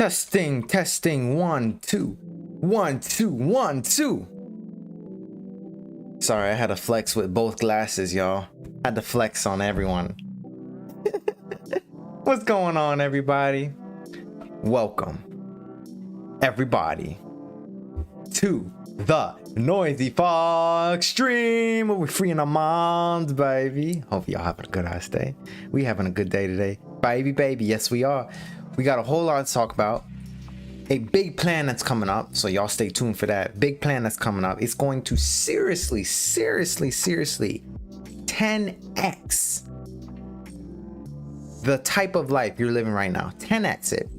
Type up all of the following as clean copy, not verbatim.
Testing, testing, 1, 2. 1, 2, 1, 2. Sorry, I had to flex with both glasses, y'all. Had to flex on everyone. What's going on, everybody? Welcome, everybody, to the Noisy Fox stream. We're freeing our minds, baby. Hope y'all having a good ass day. We having a good day today, baby. Yes, we are. We got a whole lot to talk about. A big plan that's coming up, so y'all stay tuned for that. Big plan that's coming up. It's going to seriously 10x the type of life you're living right now. 10x it.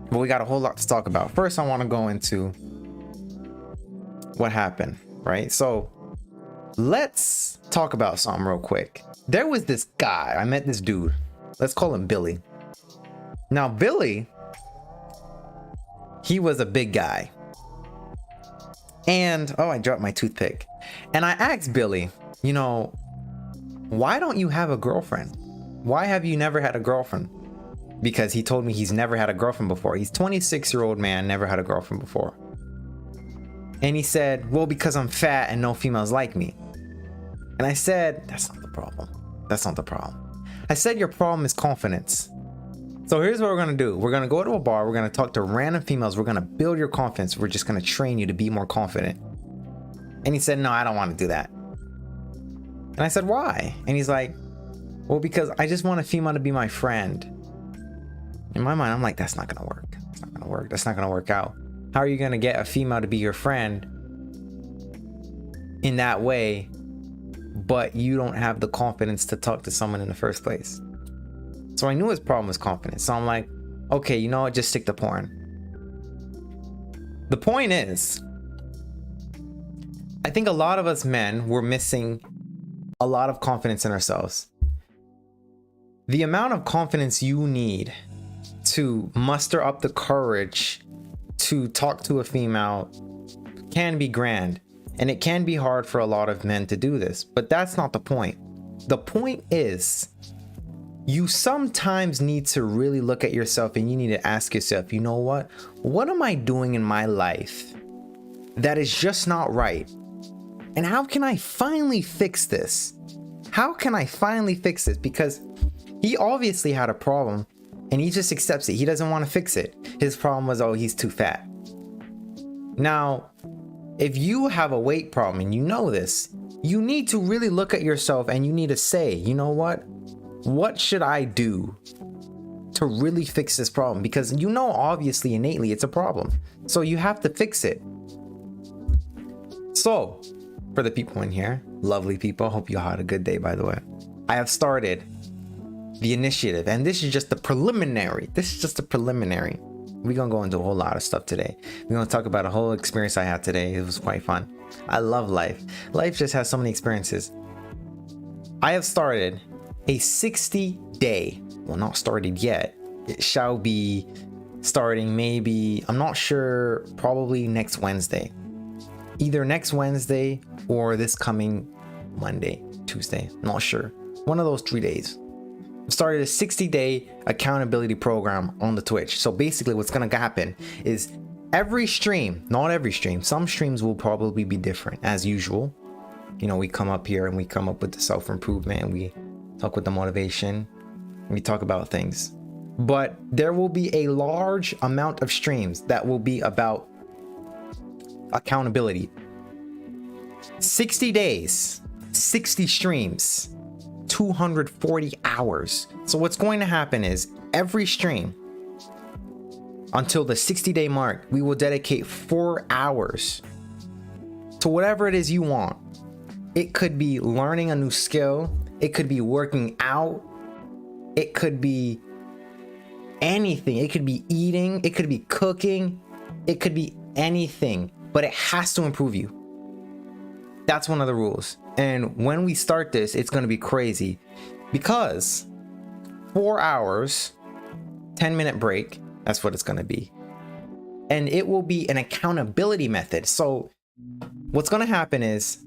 But we got a whole lot to talk about. First, I want to go into what happened, right? So let's talk about something real quick. There was this guy, I met this dude. Let's call him Billy. Now, Billy, he was a big guy. And, oh, I dropped my toothpick. And I asked Billy, you know, why don't you have a girlfriend? Why have you never had a girlfriend? Because he told me he's never had a girlfriend before. He's a 26-year-old man, never had a girlfriend before. And he said, well, because I'm fat and no females like me. And I said, that's not the problem. That's not the problem. I said, your problem is confidence. So here's what we're gonna do. We're gonna go to a bar. We're gonna talk to random females. We're gonna build your confidence. We're just gonna train you to be more confident. And he said, no, I don't want to do that. And I said, why? And he's like, well, because I just want a female to be my friend. In my mind, I'm like, that's not gonna work. It's not gonna work. That's not gonna work out. How are you gonna get a female to be your friend in that way, but you don't have the confidence to talk to someone in the first place? So I knew his problem was confidence. So I'm like, okay, you know what? Just stick to porn. The point is, I think a lot of us men were missing a lot of confidence in ourselves. The amount of confidence you need to muster up the courage to talk to a female can be grand, and it can be hard for a lot of men to do this, but that's not the point. The point is, you sometimes need to really look at yourself and you need to ask yourself, you know what am I doing in my life that is just not right? And how can I finally fix this? How can I finally fix this? Because he obviously had a problem and he just accepts it. He doesn't want to fix it. His problem was, oh, he's too fat. Now, if you have a weight problem and you know this, you need to really look at yourself and you need to say, you know what should I do to really fix this problem? Because you know, obviously, innately, it's a problem. So you have to fix it. So, for the people in here, lovely people, hope you all had a good day, by the way. I have started the initiative, and this is just the preliminary. We're gonna go into a whole lot of stuff today. We're gonna talk about a whole experience I had today. It was quite fun. I love life. Life just has so many experiences. I have started a 60-day, well, not started yet. It shall be starting maybe, I'm not sure, probably next Wednesday. Either next Wednesday or this coming Monday, Tuesday, not sure. One of those 3 days. I've started a 60-day accountability program on the Twitch. So basically what's gonna happen is every stream, not every stream, some streams will probably be different as usual. You know, we come up here and we come up with the self-improvement and we talk with the motivation, and we talk about things. But there will be a large amount of streams that will be about accountability. 60 days, 60 streams, 240 hours. So what's going to happen is every stream until the 60-day mark, we will dedicate 4 hours to whatever it is you want. It could be learning a new skill. It could be working out. It could be anything. It could be eating. It could be cooking. It could be anything, but it has to improve you. That's one of the rules. And when we start this, it's going to be crazy because 4 hours, 10-minute break, that's what it's going to be. And it will be an accountability method. So what's going to happen is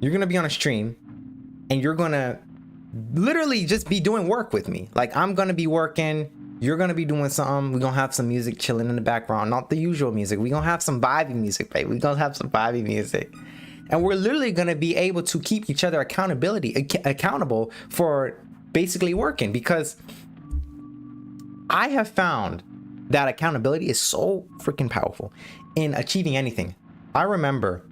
you're going to be on a stream and you're going to literally just be doing work with me. Like, I'm going to be working You're gonna be doing something. We're gonna have some music chilling in the background, not the usual music. We're gonna have some vibey music, babe. We're gonna have some vibey music. And we're literally gonna be able to keep each other accountable for basically working, because I have found that accountability is so freaking powerful in achieving anything. I remember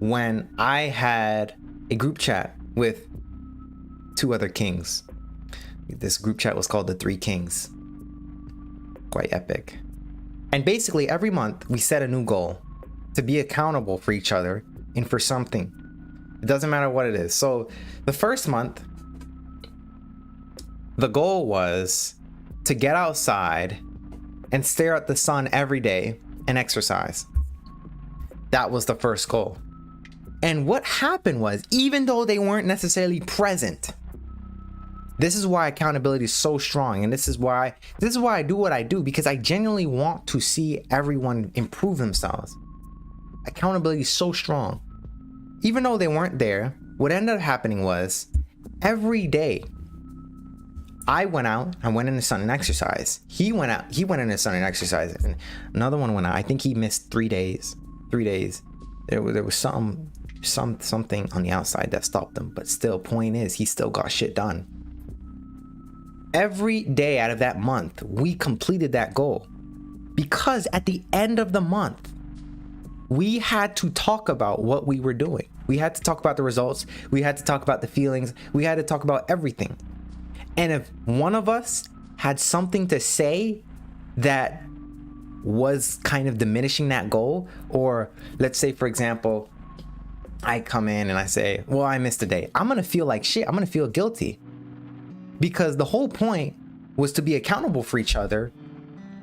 when I had a group chat with 2 other kings. This group chat was called the 3 Kings. Quite epic. And basically every month we set a new goal to be accountable for each other and for something. It doesn't matter what it is. So the first month, the goal was to get outside and stare at the sun every day and exercise. That was the first goal. And what happened was, even though they weren't necessarily present, this is why accountability is so strong, and this is why I do what I do, because I genuinely want to see everyone improve themselves. Accountability is so strong. Even though they weren't there, what ended up happening was every day I went out, I went in the sun and exercised. He went in the sun and exercised, and another one went out. I think he missed 3 days. 3 days. There was something on the outside that stopped him, but still, point is, he still got shit done. Every day out of that month, we completed that goal, because at the end of the month, we had to talk about what we were doing. We had to talk about the results. We had to talk about the feelings. We had to talk about everything. And if one of us had something to say that was kind of diminishing that goal, or let's say, for example, I come in and I say, well, I missed a day, I'm gonna feel like shit. I'm gonna feel guilty, because the whole point was to be accountable for each other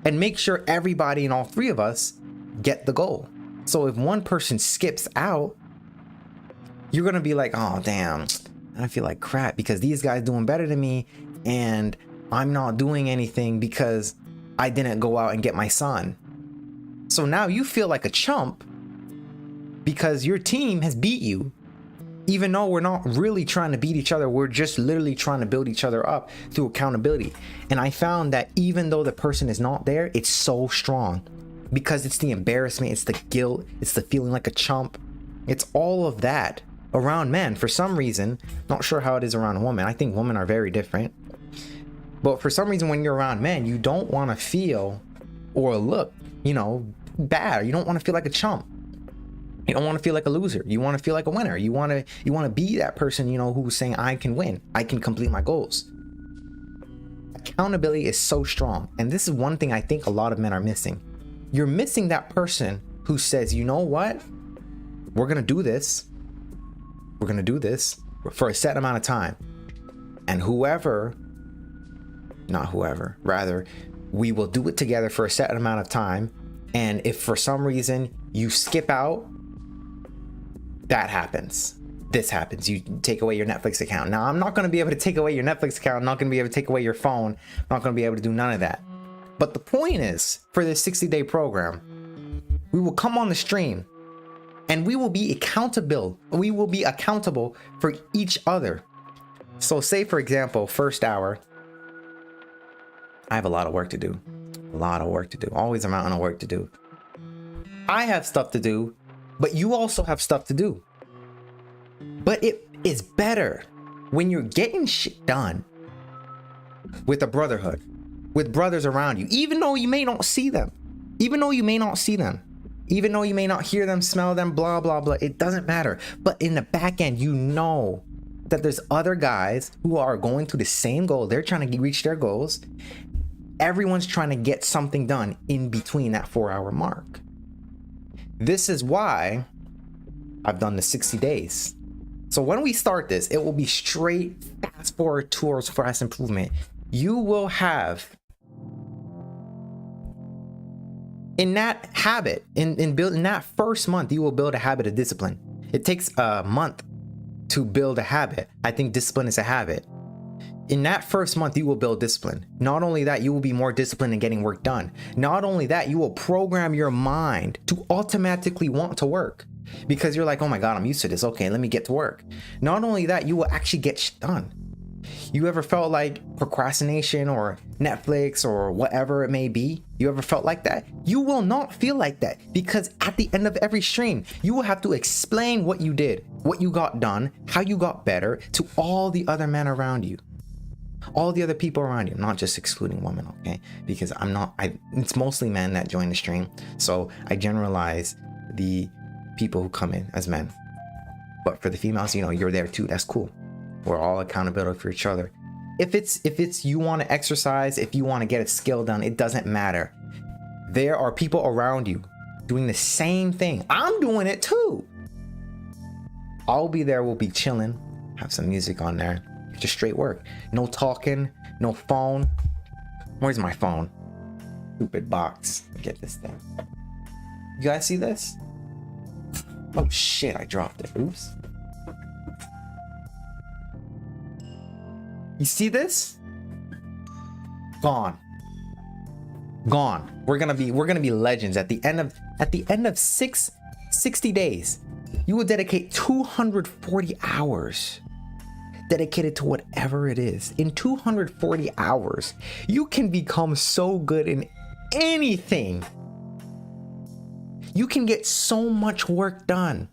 and make sure everybody and all 3 of us get the goal. So if one person skips out, you're gonna be like, oh damn, I feel like crap because these guys doing better than me and I'm not doing anything because I didn't go out and get my son. So now you feel like a chump because your team has beat you, even though we're not really trying to beat each other. We're just literally trying to build each other up through accountability. And I found that even though the person is not there, it's so strong, because it's the embarrassment, it's the guilt, it's the feeling like a chump. It's all of that around men. For some reason, not sure how it is around women. I think women are very different. But for some reason, when you're around men, you don't want to feel or look, bad. You don't want to feel like a chump. You don't want to feel like a loser. You want to feel like a winner. You want to be that person, who's saying, I can win. I can complete my goals. Accountability is so strong. And this is one thing I think a lot of men are missing. You're missing that person who says, you know what? We're going to do this. We're going to do this for a set amount of time. And rather, we will do it together for a set amount of time. And if for some reason you skip out, that happens. This happens. You take away your Netflix account. Now, I'm not going to be able to take away your Netflix account. I'm not going to be able to take away your phone. I'm not going to be able to do none of that. But the point is, for this 60-day program, we will come on the stream and we will be accountable. We will be accountable for each other. So say, for example, first hour, I have a lot of work to do. Always a mountain of work to do. I have stuff to do, but you also have stuff to do. But it is better when you're getting shit done with a brotherhood, with brothers around you, even though you may not see them, even though you may not hear them, smell them, blah, blah, blah. It doesn't matter. But in the back end, that there's other guys who are going to the same goal. They're trying to reach their goals. Everyone's trying to get something done in between that 4-hour mark. This is why I've done the 60 days. So when we start this, it will be straight fast forward towards fast improvement. You will have, in that habit, in building that first month, you will build a habit of discipline. It takes a month to build a habit. I think discipline is a habit. In that first month, you will build discipline. Not only that, you will be more disciplined in getting work done. Not only that, you will program your mind to automatically want to work, because you're like, oh my God, I'm used to this. Okay, let me get to work. Not only that, you will actually get done. You ever felt like procrastination or Netflix or whatever it may be? You ever felt like that? You will not feel like that, because at the end of every stream, you will have to explain what you did, what you got done, how you got better to all the other men around you. All the other people around you. I'm not just excluding women, okay? Because it's mostly men that join the stream. So I generalize the people who come in as men. But for the females, you're there too. That's cool. We're all accountable for each other. If it's you want to exercise, if you want to get a skill done, it doesn't matter. There are people around you doing the same thing. I'm doing it too. I'll be there. We'll be chilling. Have some music on there. Just straight work. No talking. No phone. Where's my phone? Stupid box. Get this thing. You guys see this? Oh shit, I dropped it. Oops. You see this? Gone. Gone. We're gonna be legends at the end of 60 days. You will dedicate 240 hours dedicated to whatever it is. In 240 hours, you can become so good in anything. You can get so much work done.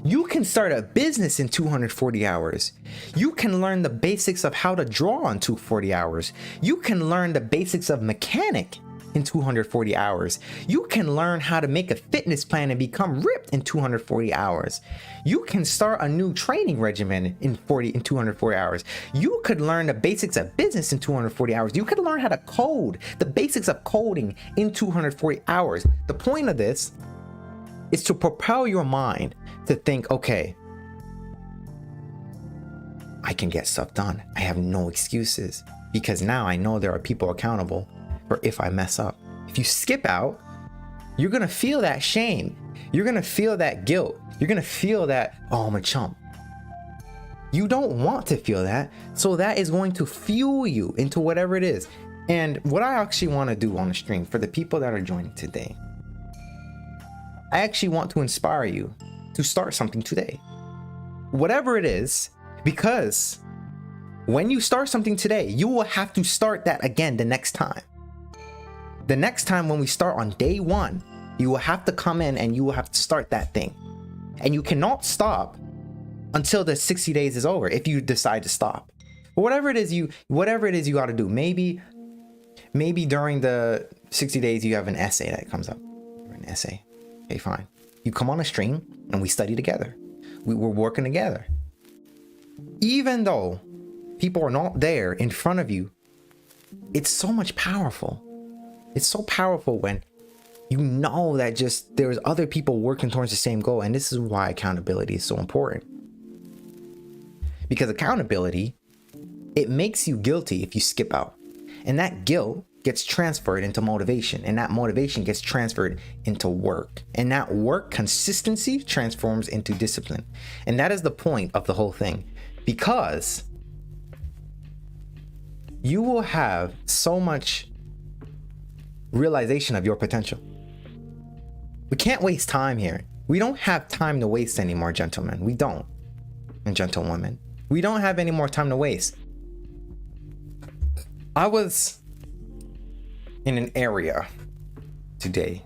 You can start a business in 240 hours. You can learn the basics of how to draw in 240 hours. You can learn the basics of mechanic in 240 hours. You can learn how to make a fitness plan and become ripped in 240 hours. You can start a new training regimen in 240 hours. You could learn the basics of business in 240 hours. You could learn how to code, the basics of coding in 240 hours. The point of this is to propel your mind to think, okay, I can get stuff done. I have no excuses, because now I know there are people accountable for if I mess up. If you skip out, you're gonna feel that shame. You're gonna feel that guilt. You're gonna feel that, oh, I'm a chump. You don't want to feel that. So that is going to fuel you into whatever it is. And what I actually want to do on the stream for the people that are joining today, I actually want to inspire you to start something today. Whatever it is, because when you start something today, you will have to start that again the next time. The next time when we start on day one, you will have to come in and you will have to start that thing. And you cannot stop until the 60 days is over if you decide to stop. But whatever it is you got to do. Maybe during the 60 days you have an essay that comes up. Or an essay. Okay, fine. You come on a stream and we study together. We're working together. Even though people are not there in front of you, it's so much powerful. It's so powerful when you know that just there's other people working towards the same goal. And this is why accountability is so important. Because accountability, it makes you guilty if you skip out. And that guilt gets transferred into motivation, and that motivation gets transferred into work, and that work consistency transforms into discipline. And that is the point of the whole thing, because you will have so much realization of your potential. We can't waste time here. We don't have time to waste anymore, gentlemen. We don't. And gentlewomen, we don't have any more time to waste. I was in an area today,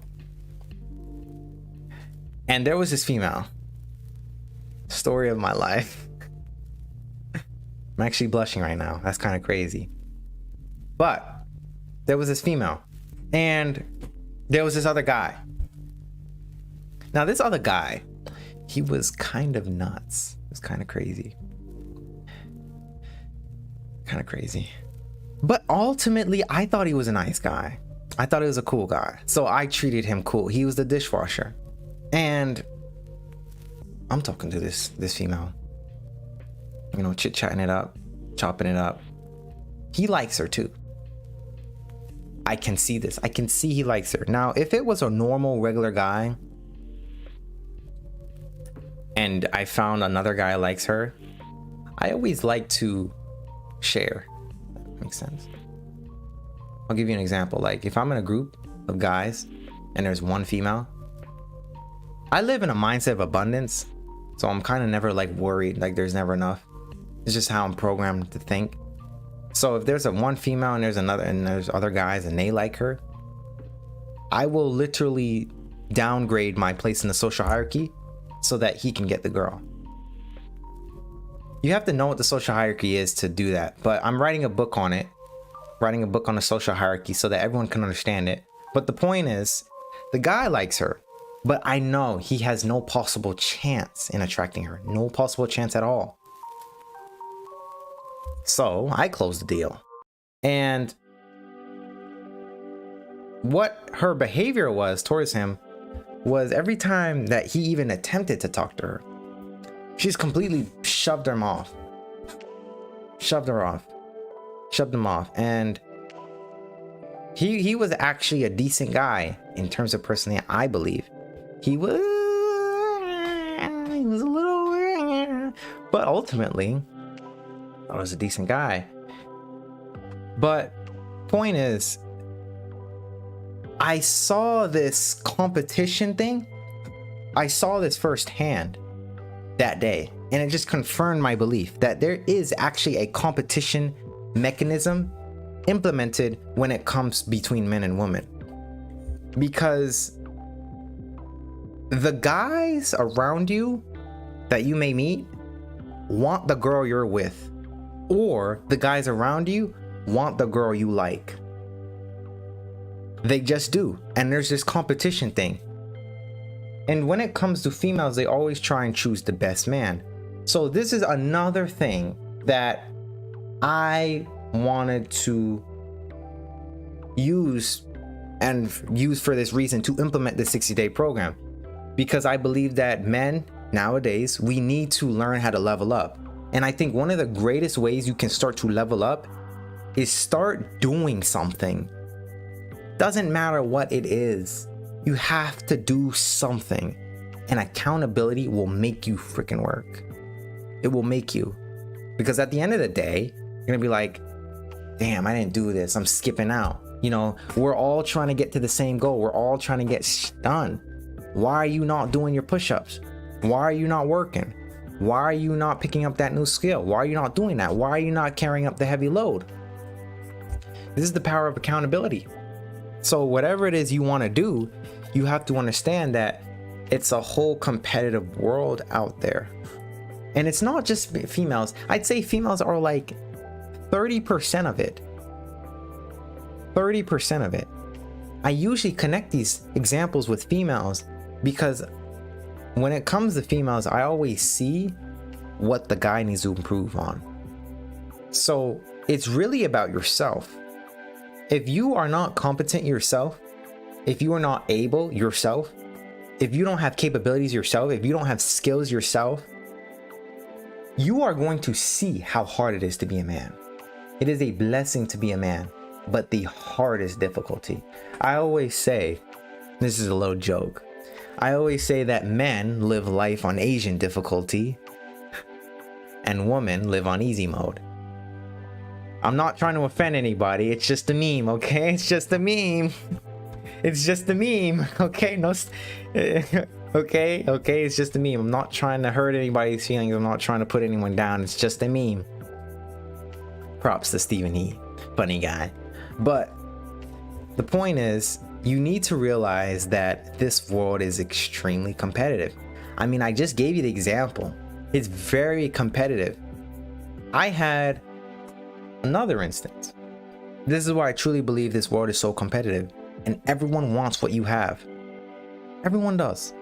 and there was this female. Story of my life. I'm actually blushing right now. That's kind of crazy. But there was this female, and there was this other guy. Now this other guy, he was kind of nuts. It was kind of crazy. Kind of crazy. But ultimately, I thought he was a nice guy. I thought he was a cool guy. So I treated him cool. He was the dishwasher. And I'm talking to this female. You know, chit-chatting it up, chopping it up. He likes her too. I can see this. I can see he likes her. Now, if it was a normal, regular guy, and I found another guy likes her, I always like to share. Makes sense. I'll give you an example. Like if I'm in a group of guys and there's one female, I live in a mindset of abundance, so I'm kind of never like worried, like there's never enough. It's just how I'm programmed to think. So if there's a one female and there's another and there's other guys and they like her, I will literally downgrade my place in the social hierarchy so that he can get the girl. You have to know what the social hierarchy is to do that, but I'm writing a book on it, writing a book on the social hierarchy so that everyone can understand it. But the point is, the guy likes her, but I know he has no possible chance in attracting her, no possible chance at all. So I closed the deal. And what her behavior was towards him was every time that he even attempted to talk to her, she's completely shoved him off. Shoved him off. And he was actually a decent guy in terms of personality, I believe. He was a little, but ultimately, I was a decent guy. But point is, I saw this competition thing. I saw this firsthand that day, and it just confirmed my belief that there is actually a competition mechanism implemented when it comes between men and women, because the guys around you that you may meet want the girl you're with, or the guys around you want the girl you like. They just do. And there's this competition thing. And when it comes to females, they always try and choose the best man. So this is another thing that I wanted to use for this reason, to implement the 60-day program, because I believe that men nowadays, we need to learn how to level up. And I think one of the greatest ways you can start to level up is start doing something. Doesn't matter what it is, you have to do something, and accountability will make you freaking work. It will make you, because at the end of the day, you're gonna be like, damn, I didn't do this, I'm skipping out. You know, we're all trying to get to the same goal. We're all trying to get done. Why are you not doing your push-ups? Why are you not working? Why are you not picking up that new skill? Why are you not doing that? Why are you not carrying up the heavy load? This is the power of accountability. So whatever it is you want to do, you have to understand that it's a whole competitive world out there. And it's not just females. I'd say females are like 30% of it. 30% of it. I usually connect these examples with females because when it comes to females, I always see what the guy needs to improve on. So it's really about yourself. If you are not competent yourself, if you are not able yourself, if you don't have capabilities yourself, if you don't have skills yourself, you are going to see how hard it is to be a man. It is a blessing to be a man, but the hardest difficulty. I always say, this is a little joke, I always say that men live life on Asian difficulty and women live on easy mode. I'm not trying to offend anybody, it's just a meme, okay? It's just a meme. It's just a meme, okay? No, okay, it's just a meme. I'm not trying to hurt anybody's feelings. I'm not trying to put anyone down. It's just a meme. Props to Stephen E. Funny guy. But the point is, you need to realize that this world is extremely competitive. I mean, I just gave you the example. It's very competitive. I had another instance. This is why I truly believe this world is so competitive, and everyone wants what you have. Everyone does.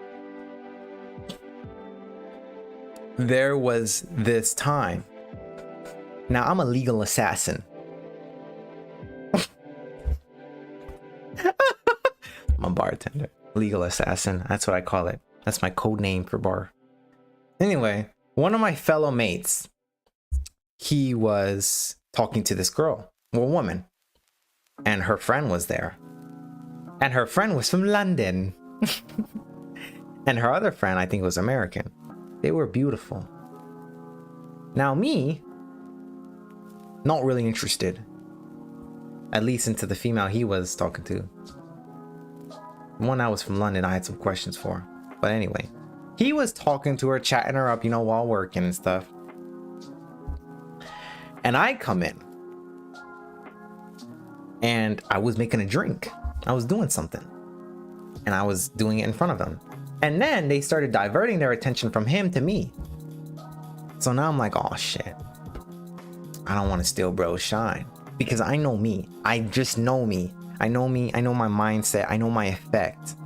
There was this time. Now, I'm a legal assassin. I'm a bartender. Legal assassin. That's what I call it. That's my code name for bar. Anyway, one of my fellow mates, he was talking to this girl, well, woman, and her friend was there. And her friend was from London. And her other friend, I think, was American. They were beautiful. Now me, not really interested. At least into the female he was talking to. The one that was from London, I had some questions for. But anyway, he was talking to her, chatting her up, you know, while working and stuff. And I come in. and I was making a drink. I was doing something, and I was doing it in front of them. And then they started diverting their attention from him to me. So now I'm like, oh shit, I don't want to steal bro's shine, because I know me. I just know me. I know me. I know my mindset. I know my effect.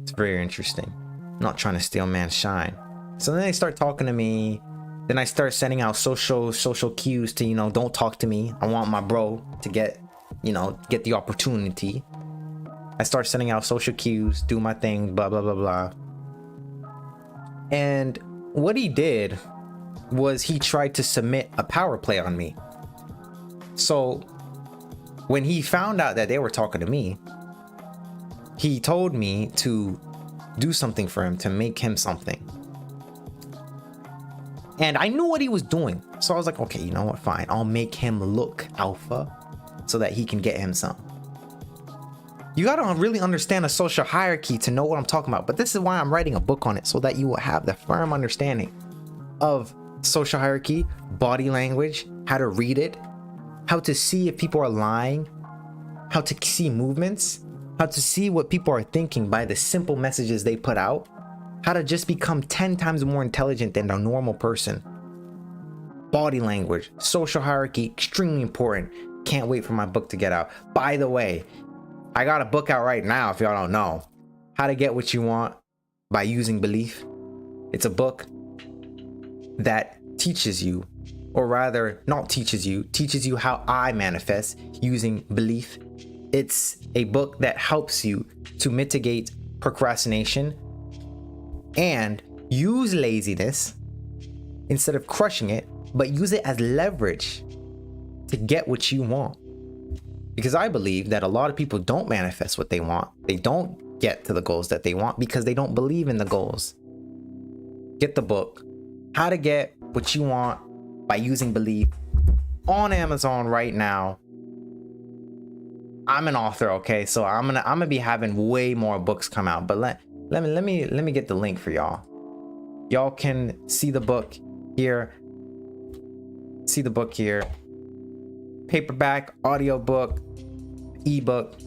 It's very interesting. I'm not trying to steal man's shine. So then they start talking to me. Then I start sending out social cues to, don't talk to me. I want my bro to get the opportunity. I start sending out social cues, do my thing, blah, blah, blah, blah. And what he did was he tried to submit a power play on me. So when he found out that they were talking to me, he told me to do something for him, to make him something. And I knew what he was doing. So I was like, okay, you know what? Fine. I'll make him look alpha so that he can get him some. You got to really understand the social hierarchy to know what I'm talking about. But this is why I'm writing a book on it, so that you will have the firm understanding of social hierarchy, body language, how to read it, how to see if people are lying, how to see movements, how to see what people are thinking by the simple messages they put out, how to just become 10 times more intelligent than a normal person. Body language, social hierarchy, extremely important. Can't wait for my book to get out. By the way, I got a book out right now, if y'all don't know. How to Get What You Want by Using Belief. It's a book that teaches you, or rather not teaches you how I manifest using belief. It's a book that helps you to mitigate procrastination and use laziness instead of crushing it, but use it as leverage to get what you want. Because I believe that a lot of people don't manifest what they want. They don't get to the goals that they want because they don't believe in the goals. Get the book, How to Get What You Want by Using Belief, on Amazon right now. I'm an author, okay? So I'm gonna be having way more books come out, but let me get the link for y'all. Y'all can see the book here. See the book here. Paperback, audiobook, ebook,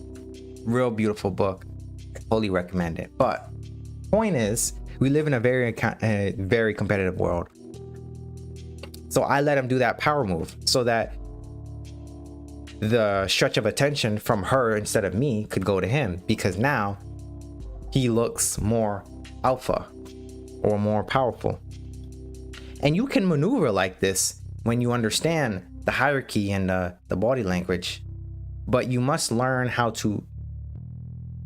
real beautiful book. Fully recommend it. But point is, we live in a very competitive world. So I let him do that power move so that the stretch of attention from her instead of me could go to him, because now he looks more alpha or more powerful. And you can maneuver like this when you understand the hierarchy and the body language, but you must learn how to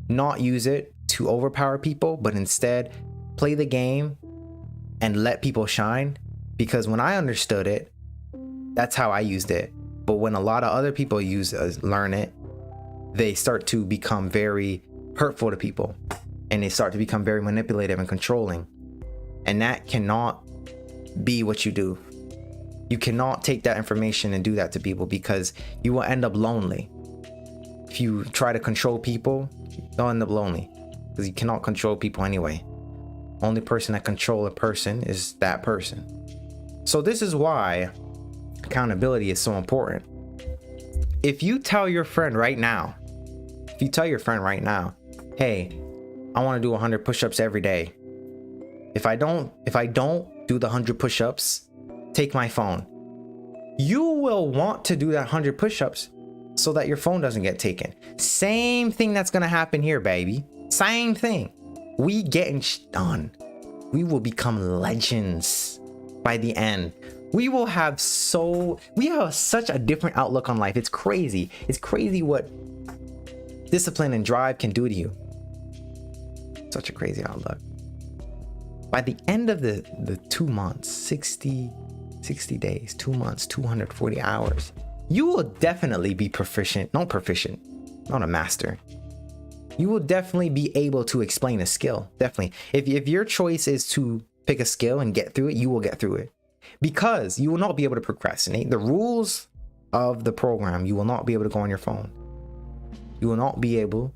not use it to overpower people, but instead play the game and let people shine. Because when I understood it, that's how I used it. But when a lot of other people learn it, they start to become very hurtful to people, and they start to become very manipulative and controlling. And that cannot be what you do. You cannot take that information and do that to people, because you will end up lonely. If you try to control people, you'll end up lonely, because you cannot control people anyway. Only person that controls a person is that person. So this is why accountability is so important. If you tell your friend right now, hey, I want to do 100 push-ups every day. If I don't do the 100 push-ups, take my phone. You will want to do that 100 push-ups so that your phone doesn't get taken. Same thing that's going to happen here, baby. Same thing. We getting done. We will become legends by the end. We have such a different outlook on life. It's crazy. It's crazy what discipline and drive can do to you. Such a crazy outlook. By the end of the 2 months, 60 days, 2 months, 240 hours, you will definitely be not a master. You will definitely be able to explain a skill. Definitely. If your choice is to pick a skill and get through it, you will get through it. Because you will not be able to procrastinate. The rules of the program, you will not be able to go on your phone. You will not be able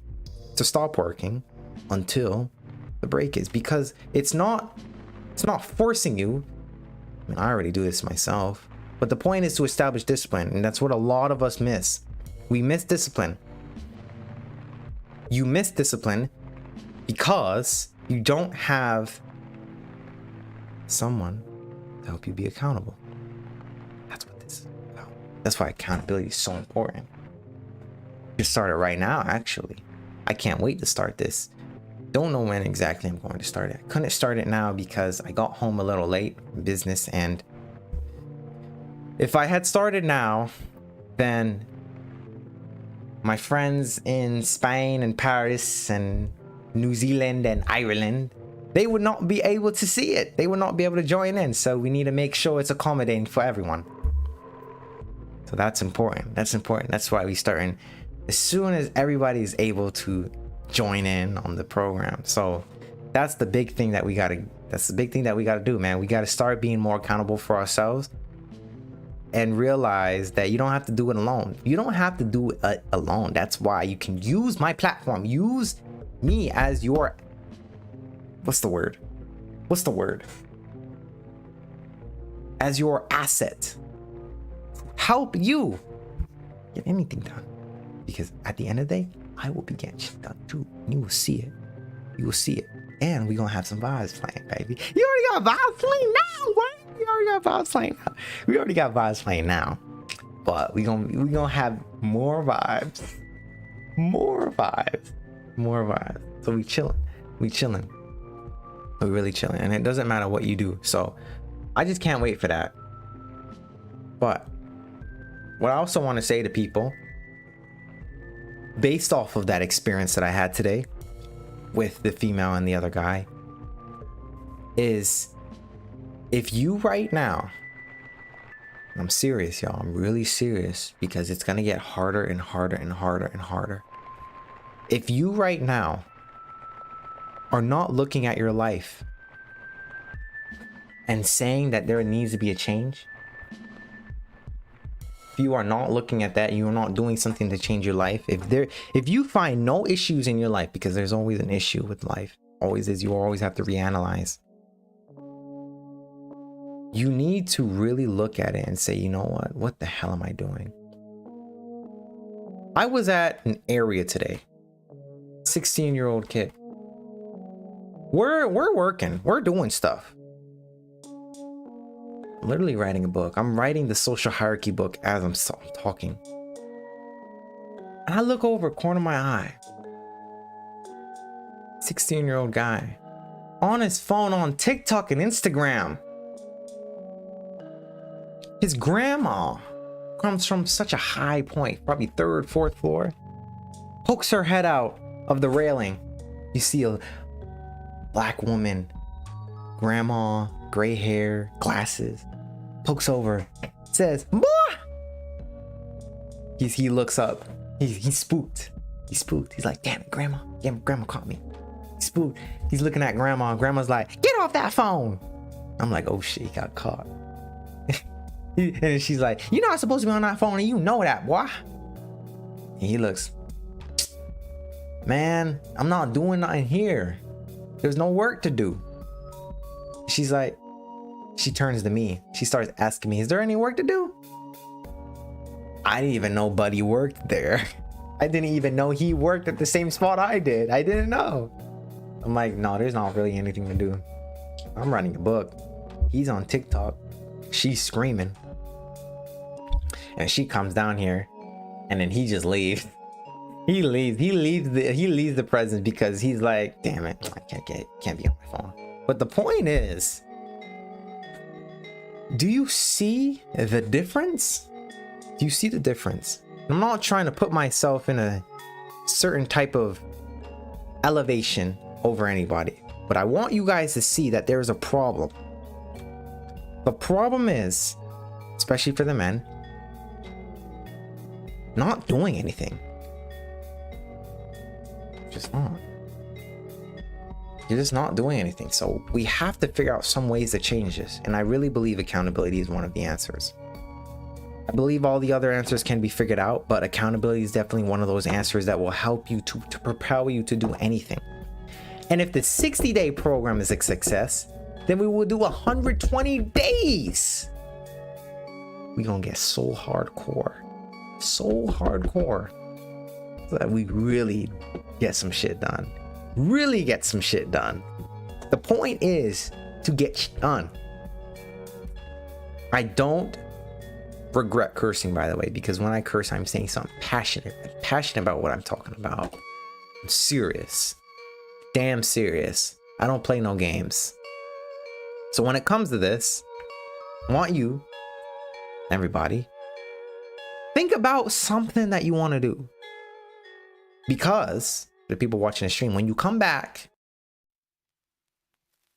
to stop working until the break is, because it's not forcing you. I mean, I already do this myself. But the point is to establish discipline, and that's what a lot of us miss. We miss discipline. You miss discipline because you don't have someone to help you be accountable. That's what this is about. That's why accountability is so important. You start it right now, actually. I can't wait to start this. Don't know when exactly I'm going to start it. I couldn't start it now because I got home a little late from business, and if I had started now, then my friends in Spain and Paris and New Zealand and Ireland, they would not be able to see it. They would not be able to join in. So we need to make sure it's accommodating for everyone. So that's important. That's important. That's why we starting as soon as everybody is able to join in on the program. So that's the big thing that we gotta do, man. We gotta start being more accountable for ourselves and realize that you don't have to do it alone. You don't have to do it alone. That's why you can use my platform. Use me as your, what's the word? As your asset. Help you get anything done. Because at the end of the day, I will be getting shit done too. You will see it. You will see it. And we're gonna have some vibes playing, baby. You already got vibes playing now, boy. We already got vibes playing now. But we gonna have more vibes. So we chilling. We really chilling. And it doesn't matter what you do. So I just can't wait for that. But what I also want to say to people, based off of that experience that I had today with the female and the other guy, is if you right now, I'm serious, y'all, I'm really serious, because it's gonna get harder and harder and harder and harder. If you right now are not looking at your life and saying that there needs to be a change, if you are not looking at that, you are not doing something to change your life, if you find no issues in your life, because there's always an issue with life, always is, you always have to reanalyze. You need to really look at it and say, you know what the hell am I doing? I was at an area today, 16-year-old kid. We're working, we're doing stuff. I'm literally writing a book. I'm writing the social hierarchy book as I'm talking. And I look over, corner of my eye, 16-year-old guy on his phone on TikTok and Instagram. His grandma comes from such a high point, probably 3rd, 4th floor, pokes her head out of the railing. You see a black woman, grandma, gray hair, glasses, pokes over, says, "Boy!" He looks up. He's spooked. He's like, damn it, grandma caught me. He's spooked. He's looking at grandma. Grandma's like, get off that phone. I'm like, oh shit, he got caught. And she's like, you're not supposed to be on that phone, and you know that, boy. And he looks, man, I'm not doing nothing here. There's no work to do. She's like, she turns to me. She starts asking me, is there any work to do? I didn't even know Buddy worked there. I didn't even know he worked at the same spot I did. I didn't know. I'm like, no, there's not really anything to do. I'm writing a book. He's on TikTok. She's screaming. And she comes down here, and then he just leaves. He leaves the presence because he's like, damn it, I can't be on my phone. But the point is, do you see the difference? Do you see the difference? I'm not trying to put myself in a certain type of elevation over anybody, but I want you guys to see that there's a problem. The problem is, especially for the men, not doing anything. Just not. You're just not doing anything. So we have to figure out some ways to change this. And I really believe accountability is one of the answers. I believe all the other answers can be figured out, but accountability is definitely one of those answers that will help you to propel you to do anything. And if the 60-day program is a success, then we will do 120 days. we're gonna get so hardcore, so that we really get some shit done. Really get some shit done. The point is to get shit done. I don't regret cursing, by the way, because when I curse, I'm saying something passionate about what I'm talking about. I'm serious, damn serious. I don't play no games. So when it comes to this, I want you, everybody, think about something that you want to do. Because the people watching the stream, when you come back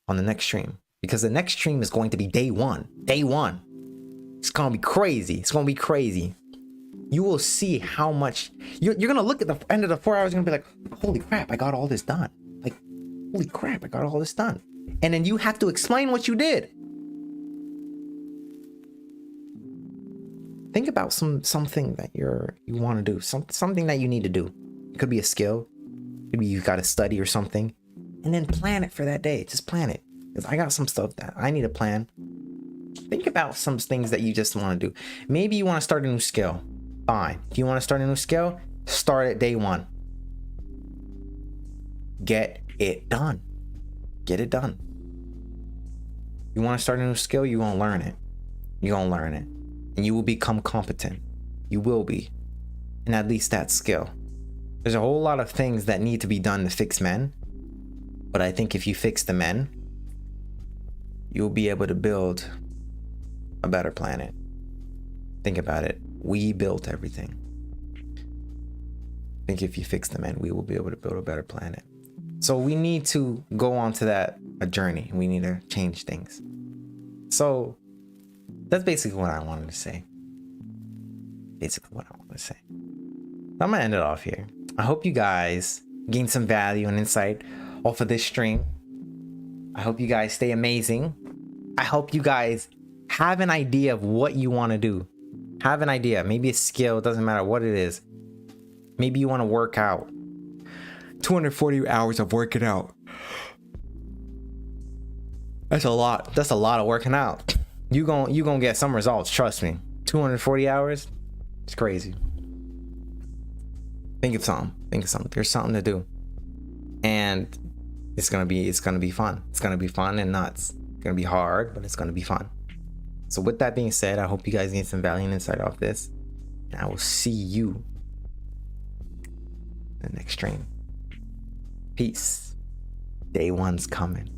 on the next stream, because the next stream is going to be day one. It's gonna be crazy. It's gonna be crazy. You will see how much you're gonna look at the end of the 4 hours. You're gonna be like, holy crap, I got all this done. Like, holy crap, I got all this done. And then you have to explain what you did. Think about something that you want to do, something that you need to do. It could be a skill. Maybe you got to study or something, and then plan it for that day. Just plan it. Because I got some stuff that I need to plan. Think about some things that you just want to do. Maybe you want to start a new skill. Fine. If you want to start a new skill, start at day one. Get it done. Get it done. You want to start a new skill, you're going to learn it. You're going to learn it. And you will become competent. You will be. And at least that skill. There's a whole lot of things that need to be done to fix men. But I think if you fix the men, you'll be able to build a better planet. Think about it. We built everything. I think if you fix the men, we will be able to build a better planet. So we need to go on to a journey. We need to change things. So that's basically what I wanted to say. I'm gonna end it off here. I hope you guys gain some value and insight off of this stream. I hope you guys stay amazing. I hope you guys have an idea of what you want to do. Have an idea. Maybe a skill. It doesn't matter what it is. Maybe you want to work out. 240 hours of working out. That's a lot. That's a lot of working out. You gonna get some results. Trust me. 240 hours. It's crazy. Think of something. There's something to do. And it's gonna be fun. It's gonna be fun and nuts. It's gonna be hard, but it's gonna be fun. So with that being said, I hope you guys get some value and insight off this. And I will see you in the next stream. Peace. Day one's coming.